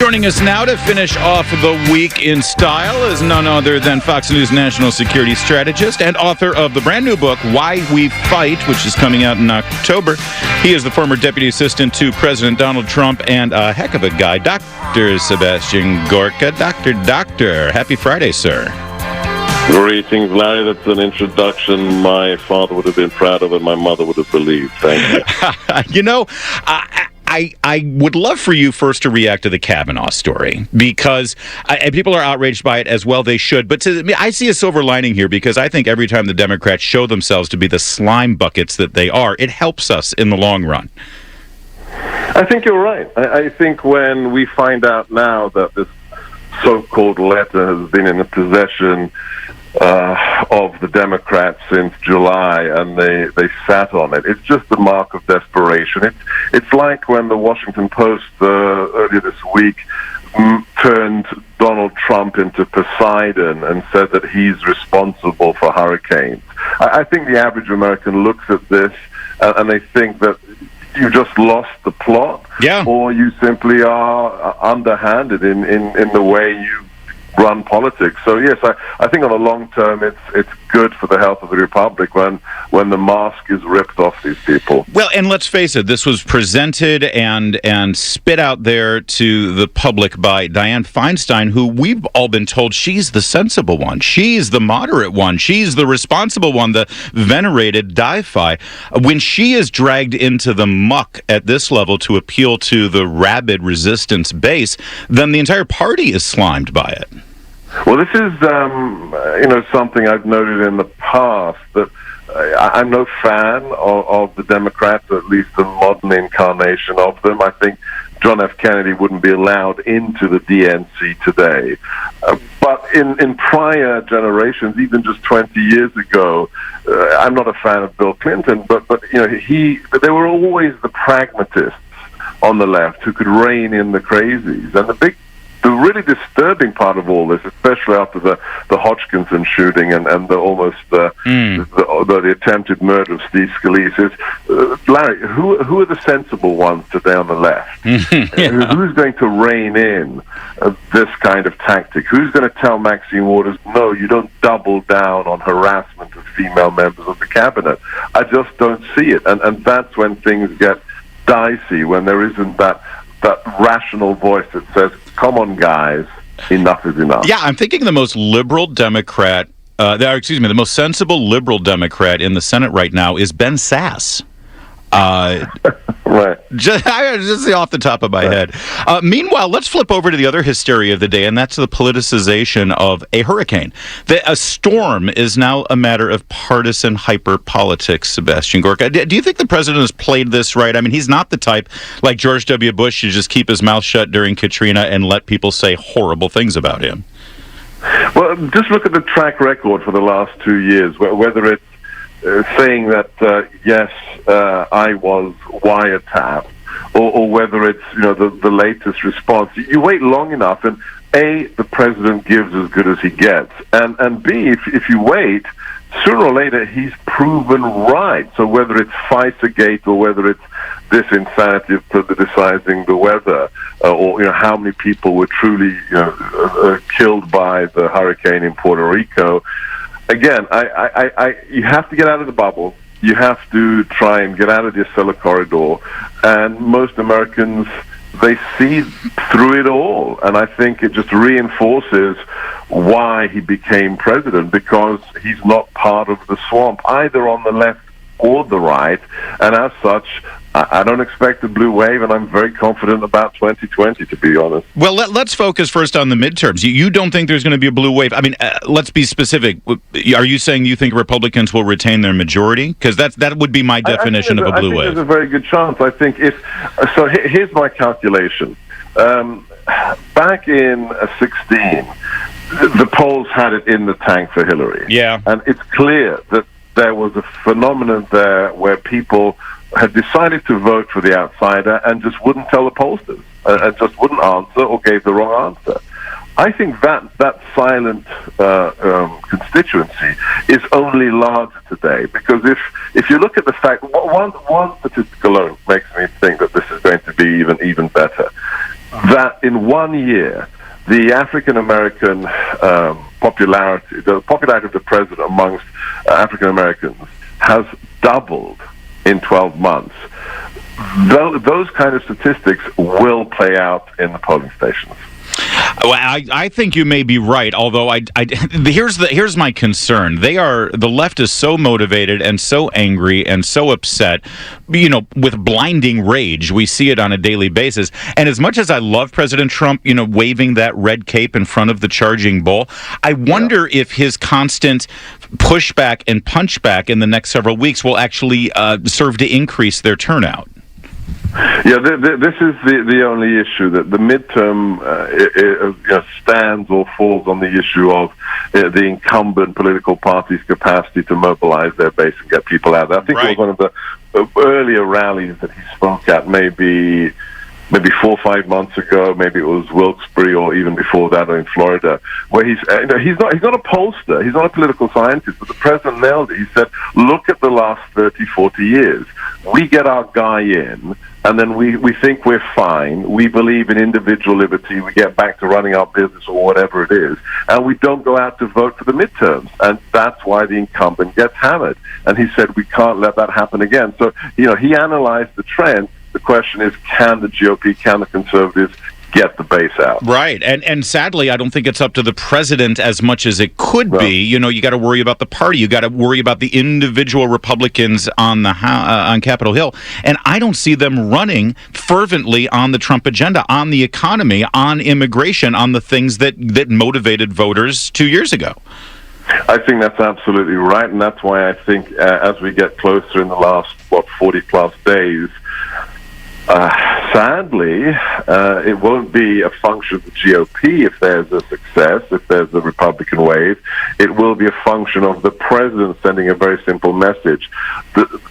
Joining us now to finish off the week in style is none other than Fox News national security strategist and author of the brand new book, Why We Fight, which is coming out in October. He is the former deputy assistant to President Donald Trump and a heck of a guy, Dr. Sebastian Gorka. Doctor, happy Friday, sir. Greetings, Larry. That's an introduction my father would have been proud of and my mother would have believed. Thank you. I would love for you first to react to the Kavanaugh story because and people are outraged by it as well. They should. But I see a silver lining here because I think every time the Democrats show themselves to be the slime buckets that they are, it helps us in the long run. I think you're right. I think when we find out now that this so-called letter has been in the possession of the Democrats since July, and they sat on it. It's just a mark of desperation. It's like when the Washington Post earlier this week turned Donald Trump into Poseidon and said that he's responsible for hurricanes. I think the average American looks at this and they think that you just lost the plot, or you simply are underhanded in the way you run politics. So yes, I think on the long term it's good for the health of the republic when the mask is ripped off these people. Well, and let's face it, this was presented and spit out there to the public by Dianne Feinstein, who we've all been told she's the sensible one, she's the moderate one, she's the responsible one, the venerated die-fi. When she is dragged into the muck at this level to appeal to the rabid resistance base, then the entire party is slimed by it. Well, this is, something I've noted in the past, that I'm no fan of the Democrats, or at least the modern incarnation of them. I think John F. Kennedy wouldn't be allowed into the DNC today. But in prior generations, even just 20 years ago, I'm not a fan of Bill Clinton, but they were always the pragmatists on the left who could rein in the crazies. And the really disturbing part of all this, especially after the Hodgkinson shooting and the attempted murder of Steve Scalise, is Larry, who are the sensible ones today on the left? Who's going to rein in this kind of tactic? Who's going to tell Maxine Waters, no, you don't double down on harassment of female members of the cabinet? I just don't see it, and that's when things get dicey, when there isn't that rational voice that says, come on, guys, enough is enough. Yeah, I'm thinking the most liberal Democrat, the most sensible liberal Democrat in the Senate right now is Ben Sasse. Right. Just off the top of my head. Meanwhile, let's flip over to the other hysteria of the day, and that's the politicization of a hurricane. A storm is now a matter of partisan hyper-politics, Sebastian Gorka. Do you think the president has played this right? I mean, he's not the type, like George W. Bush, to just keep his mouth shut during Katrina and let people say horrible things about him. Well, just look at the track record for the last 2 years, whether it's saying that, yes, I was wiretapped, or whether it's, the latest response. You wait long enough, and A, the president gives as good as he gets, and B, if you wait, sooner or later he's proven right. So whether it's Pfizer-gate or whether it's this insanity of politicizing the weather, or how many people were truly killed by the hurricane in Puerto Rico. Again, you have to get out of the bubble. You have to try and get out of the Acela corridor. And most Americans, they see through it all. And I think it just reinforces why he became president, because he's not part of the swamp, either on the left or the right. And as such, I don't expect a blue wave, and I'm very confident about 2020, to be honest. Well, let's focus first on the midterms. You don't think there's going to be a blue wave? I mean, let's be specific. Are you saying you think Republicans will retain their majority? Because that would be my definition of a blue wave. I think there's a very good chance. I think here's my calculation. Back in 2016, the polls had it in the tank for Hillary. Yeah. And it's clear that there was a phenomenon there where people had decided to vote for the outsider and just wouldn't tell the pollsters, and just wouldn't answer or gave the wrong answer. I think that silent constituency is only larger today, because if you look at the fact, one statistic alone makes me think that this is going to be even better. that in 1 year, the African-American popularity, the popularity of the president amongst African Americans has doubled in 12 months. Those kind of statistics will play out in the polling stations. Well, I think you may be right. Although here's my concern. The left is so motivated and so angry and so upset, with blinding rage. We see it on a daily basis. And as much as I love President Trump, waving that red cape in front of the charging bull, I wonder if his constant pushback and punchback in the next several weeks will actually serve to increase their turnout. Yeah, this is the only issue, that the midterm stands or falls on the issue of the incumbent political party's capacity to mobilize their base and get people out there. I think it was one of the earlier rallies that he spoke at, maybe 4 or 5 months ago. Maybe it was Wilkes-Barre or even before that, or in Florida, where he's not a pollster, he's not a political scientist, but the president nailed it. He said, look at the last 30, 40 years. We get our guy in, and then we think we're fine. We believe in individual liberty. We get back to running our business or whatever it is, and we don't go out to vote for the midterms. And that's why the incumbent gets hammered. And he said, we can't let that happen again. So, he analyzed the trend. The question is, can the GOP, can the conservatives get the base out? Right. And sadly, I don't think it's up to the president as much as it could be. You got to worry about the party. You got to worry about the individual Republicans on Capitol Hill. And I don't see them running fervently on the Trump agenda, on the economy, on immigration, on the things that motivated voters 2 years ago. I think that's absolutely right. And that's why I think as we get closer in the last, 40-plus days, sadly, it won't be a function of the GOP if there's a success, if there's a Republican wave. It will be a function of the president sending a very simple message.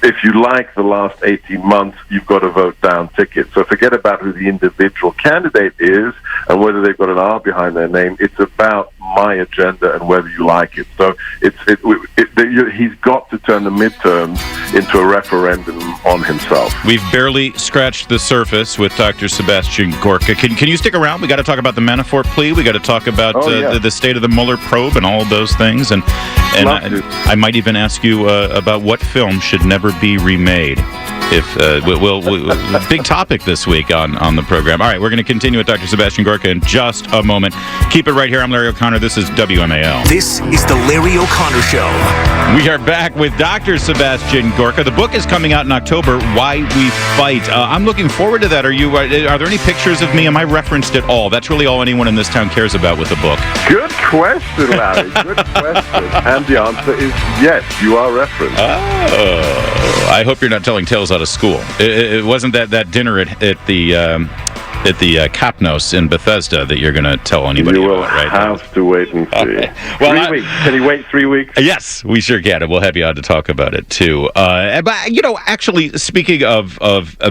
If you like the last 18 months, you've got to vote down tickets. So forget about who the individual candidate is and whether they've got an R behind their name. It's about my agenda and whether you like it. So he's got to turn the midterms into a referendum on himself. We've barely scratched the surface with Dr. Sebastian Gorka. Can you stick around? We got to talk about the Manafort plea. We got to talk about the state of the Mueller probe and all of those things. And I might even ask you about what film should never be remade. We'll big topic this week on the program. All right, we're going to continue with Dr. Sebastian Gorka in just a moment. Keep it right here. I'm Larry O'Connor. This is WMAL. This is the Larry O'Connor Show. We are back with Dr. Sebastian Gorka. The book is coming out in October, Why We Fight. I'm looking forward to that. Are there any pictures of me? Am I referenced at all? That's really all anyone in this town cares about with the book. Good question, Larry. Good question. And the answer is yes, you are referenced. Oh, I hope you're not telling tales out of school. It wasn't that dinner at the Kapnos in Bethesda that you're going to tell anybody about, right? You will have to wait and see. Okay. Well, 3 weeks. Can you wait 3 weeks? Yes, we sure can, and we'll have you on to talk about it, too. But, actually, speaking of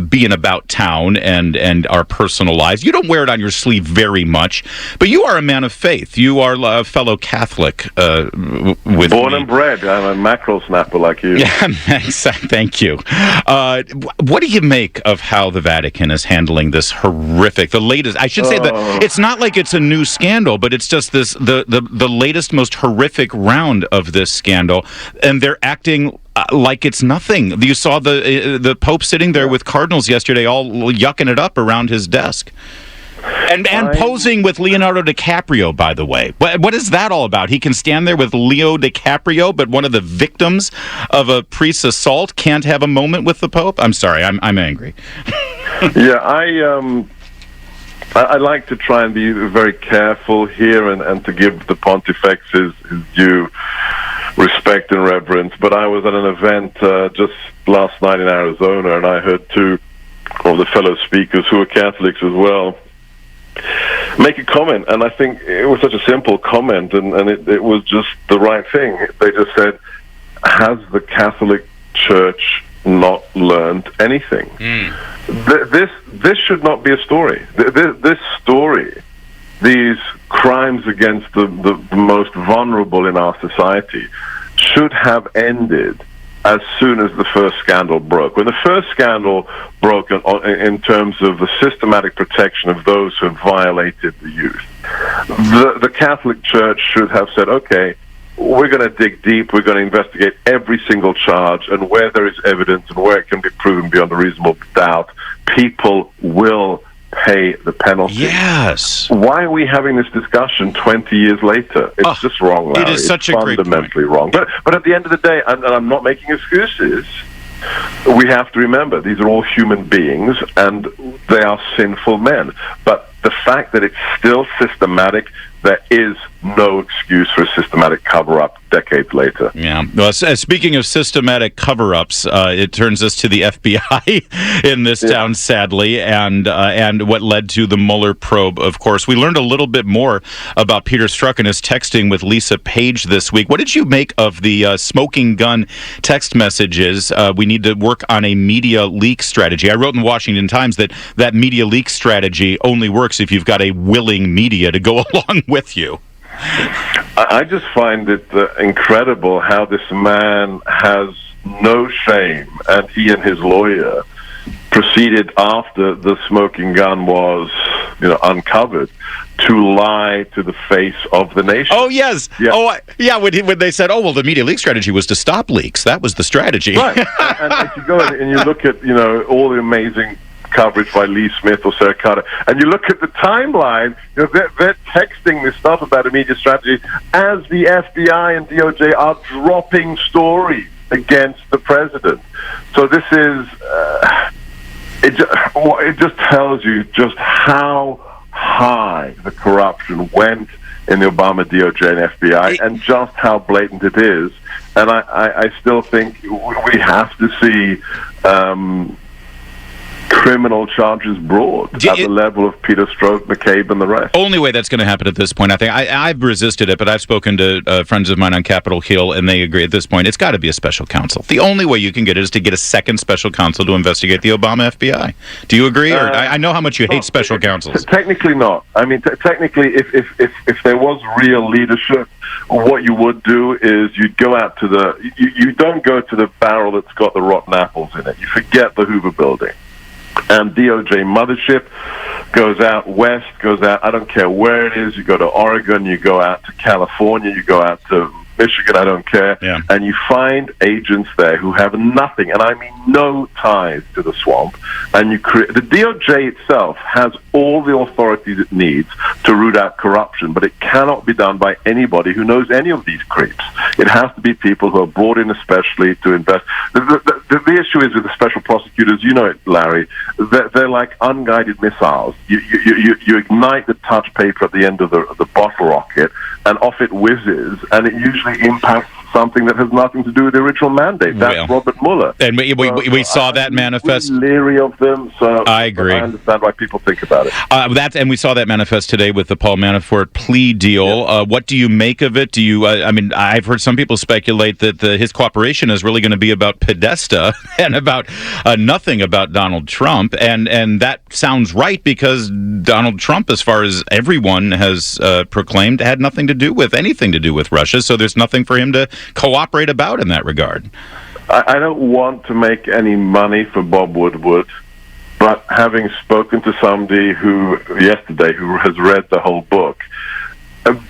being about town and our personal lives, you don't wear it on your sleeve very much, but you are a man of faith. You are a fellow Catholic with Born and bred. I'm a mackerel snapper like you. Yeah, thank you. What do you make of how the Vatican is handling this horrific, the latest, I should say that it's not like it's a new scandal, but it's just the latest, most horrific round of this scandal, and they're acting like it's nothing. You saw the Pope sitting there with cardinals yesterday, all yucking it up around his desk. And posing with Leonardo DiCaprio, by the way. What is that all about? He can stand there with Leo DiCaprio, but one of the victims of a priest's assault can't have a moment with the Pope? I'm sorry, I'm angry. Yeah, I like to try and be very careful here and to give the pontifex his due respect and reverence. But I was at an event just last night in Arizona, and I heard two of the fellow speakers who are Catholics as well make a comment, and I think it was such a simple comment, and it was just the right thing. They just said, has the Catholic Church not learned anything? This should not be a story. This story, these crimes against the most vulnerable in our society, should have ended as soon as the first scandal broke. When the first scandal broke in terms of the systematic protection of those who have violated the youth, the Catholic Church should have said, okay, we're going to dig deep, we're going to investigate every single charge, and where there is evidence and where it can be proven beyond a reasonable doubt, people will pay the penalty. Yes. Why are we having this discussion 20 years later? It's just wrong, Larry. It is such a great point. Fundamentally wrong. But at the end of the day, and I'm not making excuses, we have to remember these are all human beings and they are sinful men. But the fact that it's still systematic, there is no excuse for a systematic cover-up decades later. Yeah. Well, speaking of systematic cover-ups, it turns us to the FBI in this town, sadly, and what led to the Mueller probe, of course. We learned a little bit more about Peter Strzok and his texting with Lisa Page this week. What did you make of the smoking gun text messages? We need to work on a media leak strategy. I wrote in the Washington Times that media leak strategy only works if you've got a willing media to go along with you. I just find it incredible how this man has no shame, and he and his lawyer proceeded after the smoking gun was, uncovered, to lie to the face of the nation. Oh, yes. Yeah. Oh, yeah. When they said, oh, well, the media leak strategy was to stop leaks. That was the strategy. Right. and if you go and you look at, all the amazing coverage by Lee Smith or Sarah Carter, and you look at the timeline, they're texting this stuff about a media strategy as the FBI and DOJ are dropping stories against the president. So this is, it just tells you just how high the corruption went in the Obama DOJ and FBI, and just how blatant it is. And I still think we have to see criminal charges brought at the level of Peter Strzok, McCabe, and the rest. Only way that's going to happen at this point, I think. I've resisted it, but I've spoken to friends of mine on Capitol Hill, and they agree at this point it's got to be a special counsel. The only way you can get it is to get a second special counsel to investigate the Obama FBI. Do you agree? Or I know how much you hate special counsels. Technically not. I mean, technically, if there was real leadership, what you would do is you'd go out to you don't go to the barrel that's got the rotten apples in it. You forget the Hoover Building. And DOJ mothership goes out west, goes out, I don't care where it is, you go to Oregon, you go out to California, you go out to Michigan, I don't care, and you find agents there who have nothing, and I mean no ties to the swamp, and you create, the DOJ itself has all the authority it needs to root out corruption, but it cannot be done by anybody who knows any of these creeps. It has to be people who are brought in especially to invest. The issue is with the special prosecutors, you know it, Larry, they're like unguided missiles. You ignite the touch paper at the end of the bottle rocket, and off it whizzes, and it usually impacts something that has nothing to do with the original mandate. That's Robert Mueller. And we saw that manifest. I'm leery of them, so I agree. I understand why people think about it. And we saw that manifest today with the Paul Manafort plea deal. What do you make of it? Do you? I've heard some people speculate that his cooperation is really going to be about Podesta and about nothing about Donald Trump, and that sounds right because Donald Trump, as far as everyone has proclaimed, had nothing to do with anything to do with Russia. So there's nothing for him to cooperate about in that regard. I don't want to make any money for Bob Woodward, but having spoken to somebody yesterday who has read the whole book,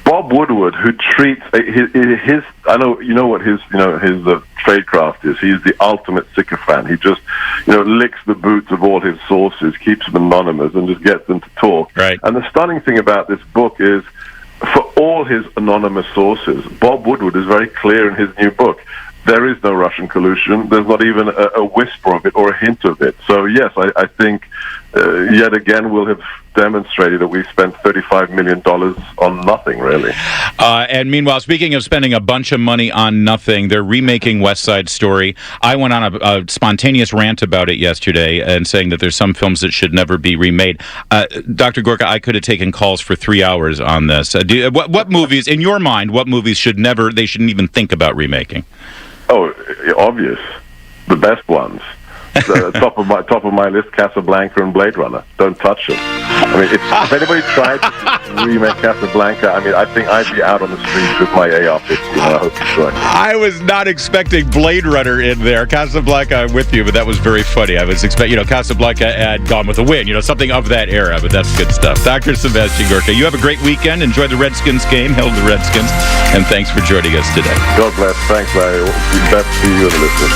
Bob Woodward, who treats his I know you know what his tradecraft is. He's the ultimate sycophant. He just licks the boots of all his sources, keeps them anonymous, and just gets them to talk. Right. And the stunning thing about this book is, for all his anonymous sources, Bob Woodward is very clear in his new book. There is no Russian collusion. There's not even a whisper of it or a hint of it. So, yes, I think yet again we'll have demonstrated that we've spent $35 million on nothing, really. And meanwhile, speaking of spending a bunch of money on nothing, they're remaking West Side Story. I went on a spontaneous rant about it yesterday and saying that there's some films that should never be remade. Dr. Gorka, I could have taken calls for 3 hours on this. What movies, in your mind, what movies they shouldn't even think about remaking? Oh, obvious. The best ones. Top of my list, Casablanca and Blade Runner. Don't touch them. I mean, if anybody tried remake Casablanca, I mean, I think I'd be out on the streets with my AR-15. I hope you join. I was not expecting Blade Runner in there. Casablanca, I'm with you, but that was very funny. I was expecting, Casablanca and Gone with the Wind, something of that era, but that's good stuff. Dr. Sebastian Gorka, you have a great weekend. Enjoy the Redskins game. Hail the Redskins. And thanks for joining us today. God bless. Thanks, Larry. Best to you and the listeners.